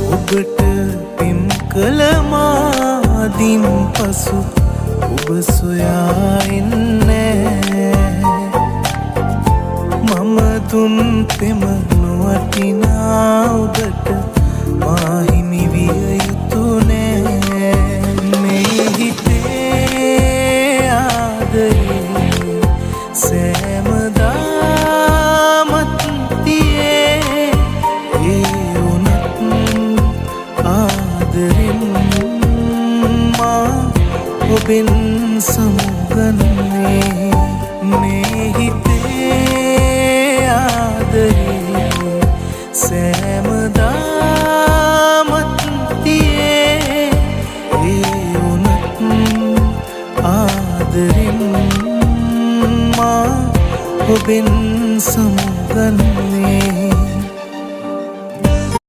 ඔබට පින් කළ මාදින් පසු ඔබ සොයා එන්නේ මම දුන් පෙම නොවටිනා ඔබට මා හිමි විය යුතු නෑ මේ හිතේ ආදරේ සෑමදාමත් තියේ ඒ උනත් ආදරෙන් මා ඔබෙන් සමුගන්නේ මේ හිතේ ආදරේ සෑමදාමත් තියේ ඒ උනත් ආදරෙන් මා ඔබෙන් සමුගන්නේ